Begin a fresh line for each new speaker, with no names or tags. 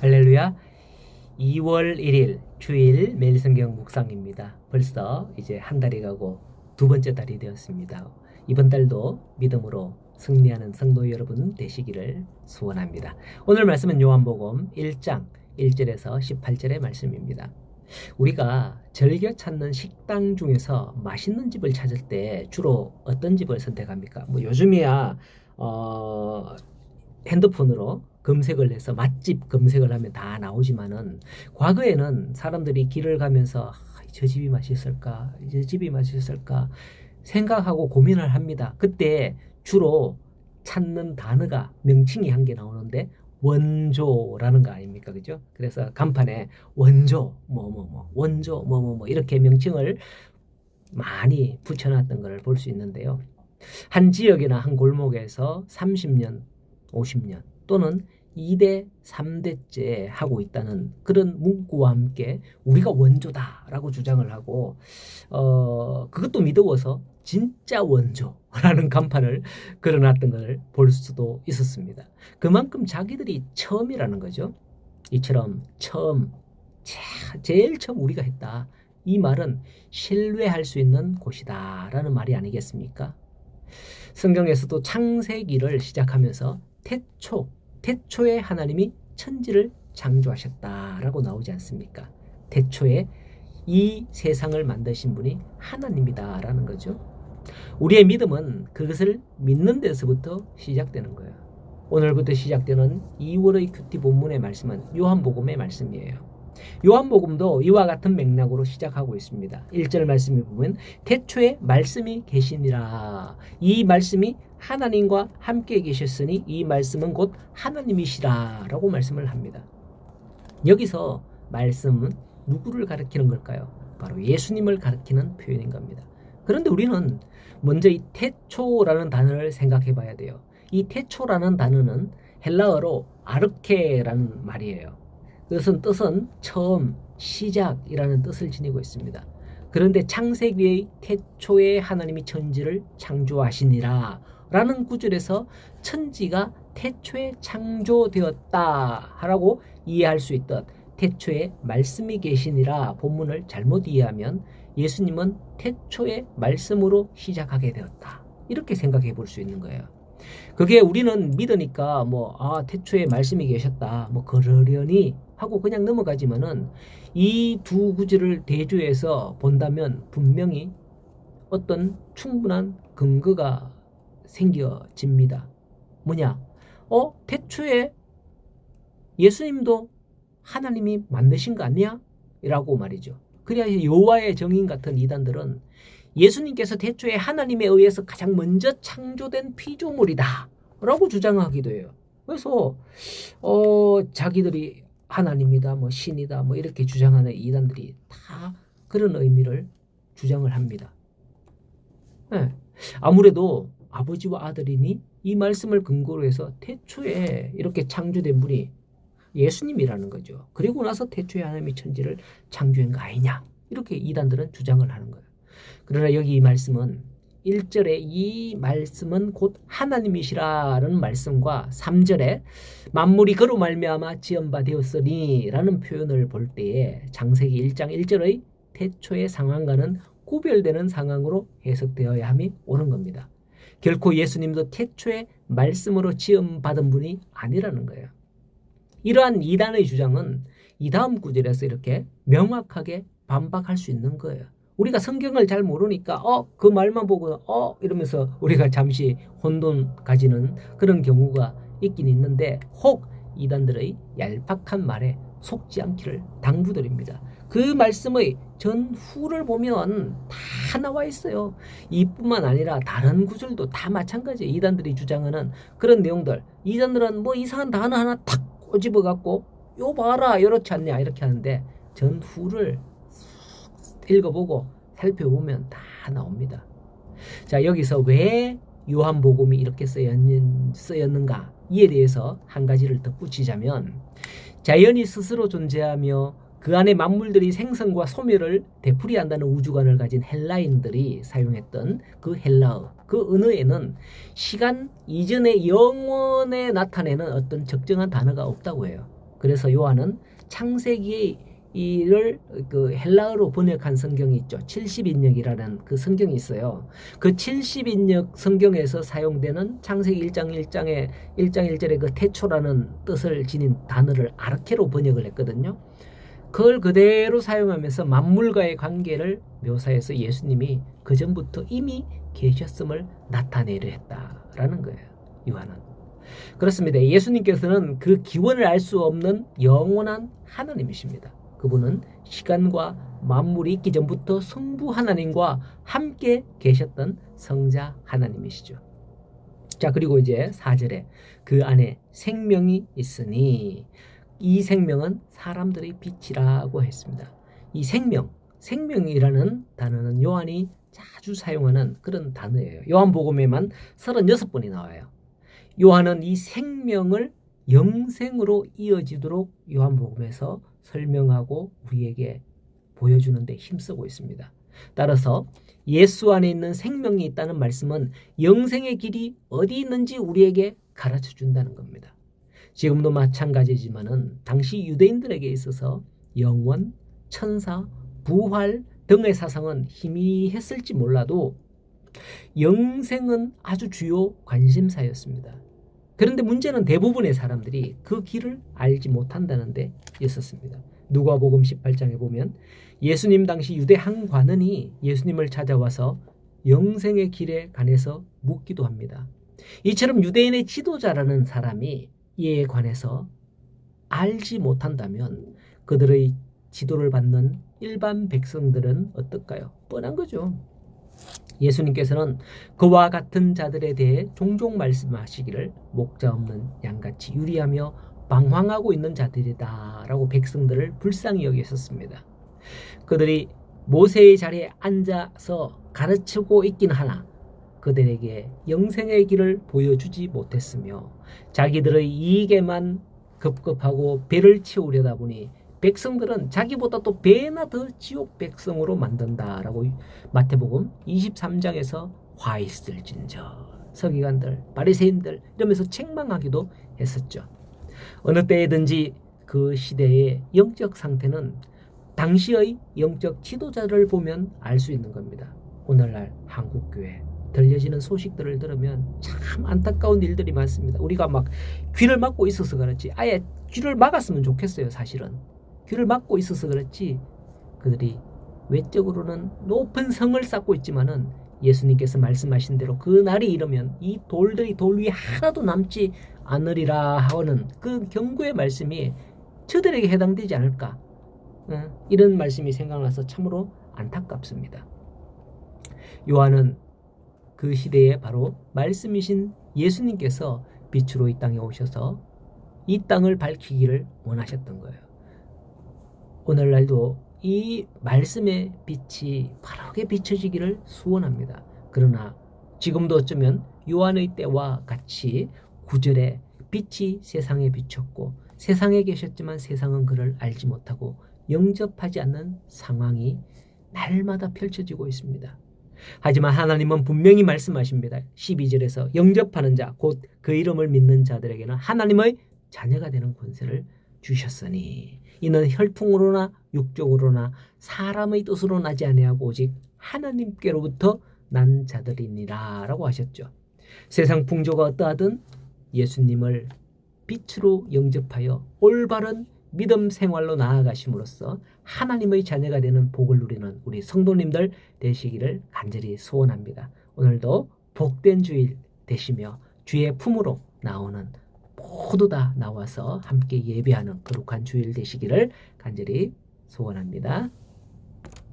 할렐루야. 2월 1일 주일 매일 성경 묵상입니다. 벌써 이제 한 달이 가고 두 번째 달이 되었습니다. 이번 달도 믿음으로 승리하는 성도 여러분 되시기를 소원합니다. 오늘 말씀은 요한복음 1장 1절에서 18절의 말씀입니다. 우리가 즐겨 찾는 식당 중에서 맛있는 집을 찾을 때 주로 어떤 집을 선택합니까? 뭐 요즘이야 핸드폰으로 검색을 해서 맛집 검색을 하면 다 나오지만은 과거에는 사람들이 길을 가면서 저 집이 맛있을까? 저 집이 맛있을까? 생각하고 고민을 합니다. 그때 주로 찾는 단어가 명칭이 한 개 나오는데 원조라는 거 아닙니까? 그죠? 그래서 간판에 원조 원조 이렇게 명칭을 많이 붙여놨던 걸 볼 수 있는데요. 한 지역이나 한 골목에서 30년, 50년 또는 2대, 3대째 하고 있다는 그런 문구와 함께 우리가 원조다라고 주장을 하고 그것도 믿어워서 진짜 원조라는 간판을 걸어놨던 걸 볼 수도 있었습니다. 그만큼 자기들이 처음이라는 거죠. 이처럼 처음, 제일 처음 우리가 했다. 이 말은 신뢰할 수 있는 곳이다라는 말이 아니겠습니까? 성경에서도 창세기를 시작하면서 태초에 하나님이 천지를 창조하셨다라고 나오지 않습니까? 태초에 이 세상을 만드신 분이 하나님이다라는 거죠. 우리의 믿음은 그것을 믿는 데서부터 시작되는 거예요. 오늘부터 시작되는 2월의 큐티 본문의 말씀은 요한복음의 말씀이에요. 요한복음도 이와 같은 맥락으로 시작하고 있습니다. 1절 말씀에 보면 태초에 말씀이 계시니라. 이 말씀이 하나님과 함께 계셨으니 이 말씀은 곧 하나님이시라 라고 말씀을 합니다. 여기서 말씀은 누구를 가리키는 걸까요? 바로 예수님을 가리키는 표현인 겁니다. 그런데 우리는 먼저 이 태초라는 단어를 생각해 봐야 돼요. 이 태초라는 단어는 헬라어로 아르케라는 말이에요. 그것은 뜻은 처음, 시작이라는 뜻을 지니고 있습니다. 그런데 창세기의 태초에 하나님이 천지를 창조하시니라 라는 구절에서 천지가 태초에 창조되었다 라고 이해할 수 있듯 태초에 말씀이 계시니라 본문을 잘못 이해하면 예수님은 태초에 말씀으로 시작하게 되었다. 이렇게 생각해 볼 수 있는 거예요. 그게 우리는 믿으니까 태초에 말씀이 계셨다 그러려니 하고 그냥 넘어가지만은 이 두 구절을 대조해서 본다면 분명히 어떤 충분한 근거가 생겨집니다. 뭐냐? 태초에 예수님도 하나님이 만드신 거 아니야? 라고 말이죠. 그래야 여호와의 정인 같은 이단들은 예수님께서 태초에 하나님에 의해서 가장 먼저 창조된 피조물이다 라고 주장하기도 해요. 그래서 자기들이 하나님이다 신이다 이렇게 주장하는 이단들이 다 그런 의미를 주장을 합니다. 네. 아무래도 아버지와 아들이니 이 말씀을 근거로 해서 태초에 이렇게 창조된 분이 예수님이라는 거죠. 그리고 나서 태초에 하나님이 천지를 창조한 거 아니냐 이렇게 이단들은 주장을 하는 거예요. 그러나 여기 이 말씀은 1절에 이 말씀은 곧 하나님이시라는 말씀과 3절에 만물이 그로 말미암아 지은 바 되었으니 라는 표현을 볼 때에 창세기 1장 1절의 태초의 상황과는 구별되는 상황으로 해석되어야 함이 옳은 겁니다. 결코 예수님도 태초에 말씀으로 지음 받은 분이 아니라는 거예요. 이러한 이단의 주장은 이 다음 구절에서 이렇게 명확하게 반박할 수 있는 거예요. 우리가 성경을 잘 모르니까 그 말만 보고 이러면서 우리가 잠시 혼돈 가지는 그런 경우가 있긴 있는데 혹 이단들의 얄팍한 말에 속지 않기를 당부드립니다. 그 말씀의 전후를 보면 다 나와 있어요. 이뿐만 아니라 다른 구절도 다 마찬가지예요. 이단들이 주장하는 그런 내용들. 이단들은 이상한 단어 하나 탁 꼬집어 갖고 요 봐라 이렇지 않냐 이렇게 하는데 전후를 읽어보고 살펴보면 다 나옵니다. 자, 여기서 왜 요한복음이 이렇게 쓰였는가 이에 대해서 한 가지를 덧붙이자면 자연이 스스로 존재하며 그 안에 만물들이 생성과 소멸을 되풀이한다는 우주관을 가진 헬라인들이 사용했던 그 헬라어, 그 언어에는 시간 이전의 영원에 나타내는 어떤 적정한 단어가 없다고 해요. 그래서 요한은 창세기의 이를 그 헬라어로 번역한 성경이 있죠. 70인역이라는 그 성경이 있어요. 그 70인역 성경에서 사용되는 창세기 1장 1장에 1장 1절에 그 태초라는 뜻을 지닌 단어를 아르케로 번역을 했거든요. 그걸 그대로 사용하면서 만물과의 관계를 묘사해서 예수님이 그 전부터 이미 계셨음을 나타내려 했다라는 거예요. 요한은. 그렇습니다. 예수님께서는 그 기원을 알 수 없는 영원한 하나님이십니다. 그분은 시간과 만물이 있기 전부터 성부 하나님과 함께 계셨던 성자 하나님이시죠. 자, 그리고 이제 4절에 그 안에 생명이 있으니 이 생명은 사람들의 빛이라고 했습니다. 이 생명이라는 단어는 요한이 자주 사용하는 그런 단어예요. 요한복음에만 36번이 나와요. 요한은 이 생명을 영생으로 이어지도록 요한복음에서 설명하고 우리에게 보여주는 데 힘쓰고 있습니다. 따라서 예수 안에 있는 생명이 있다는 말씀은 영생의 길이 어디 있는지 우리에게 가르쳐 준다는 겁니다. 지금도 마찬가지지만은 당시 유대인들에게 있어서 영원, 천사, 부활 등의 사상은 희미했을지 몰라도 영생은 아주 주요 관심사였습니다. 그런데 문제는 대부분의 사람들이 그 길을 알지 못한다는 데 있었습니다. 누가복음 18장에 보면 예수님 당시 유대 한 관원이 예수님을 찾아와서 영생의 길에 관해서 묻기도 합니다. 이처럼 유대인의 지도자라는 사람이 이에 관해서 알지 못한다면 그들의 지도를 받는 일반 백성들은 어떨까요? 뻔한 거죠. 예수님께서는 그와 같은 자들에 대해 종종 말씀하시기를 목자 없는 양같이 유리하며 방황하고 있는 자들이다 라고 백성들을 불쌍히 여기셨습니다. 그들이 모세의 자리에 앉아서 가르치고 있긴 하나 그들에게 영생의 길을 보여주지 못했으며 자기들의 이익에만 급급하고 배를 채우려다 보니 백성들은 자기보다 또 배나 더 지옥 백성으로 만든다라고 마태복음 23장에서 화 있을진저 서기관들 바리새인들 이러면서 책망하기도 했었죠. 어느 때든지 그 시대의 영적 상태는 당시의 영적 지도자를 보면 알 수 있는 겁니다. 오늘날 한국교회 들려지는 소식들을 들으면 참 안타까운 일들이 많습니다. 우리가 막 귀를 막고 있어서 그렇지 아예 귀를 막았으면 좋겠어요. 사실은 귀를 막고 있어서 그렇지 그들이 외적으로는 높은 성을 쌓고 있지만은 예수님께서 말씀하신 대로 그 날이 이르면 이 돌들이 돌 위에 하나도 남지 않으리라 하는 그 경고의 말씀이 저들에게 해당되지 않을까 이런 말씀이 생각나서 참으로 안타깝습니다. 요한은 그 시대에 바로 말씀이신 예수님께서 빛으로 이 땅에 오셔서 이 땅을 밝히기를 원하셨던 거예요. 오늘날도 이 말씀의 빛이 바르게 비춰지기를 소원합니다. 그러나 지금도 어쩌면 요한의 때와 같이 9절에 빛이 세상에 비쳤고 세상에 계셨지만 세상은 그를 알지 못하고 영접하지 않는 상황이 날마다 펼쳐지고 있습니다. 하지만 하나님은 분명히 말씀하십니다. 12절에서 영접하는 자, 곧 그 이름을 믿는 자들에게는 하나님의 자녀가 되는 권세를 주셨으니 이는 혈통으로나 육적으로나 사람의 뜻으로 나지 아니하고 오직 하나님께로부터 난 자들이니라 라고 하셨죠. 세상 풍조가 어떠하든 예수님을 빛으로 영접하여 올바른 믿음 생활로 나아가심으로써 하나님의 자녀가 되는 복을 누리는 우리 성도님들 되시기를 간절히 소원합니다. 오늘도 복된 주일 되시며 주의 품으로 나오는 모두 다 나와서 함께 예배하는 거룩한 주일 되시기를 간절히 소원합니다.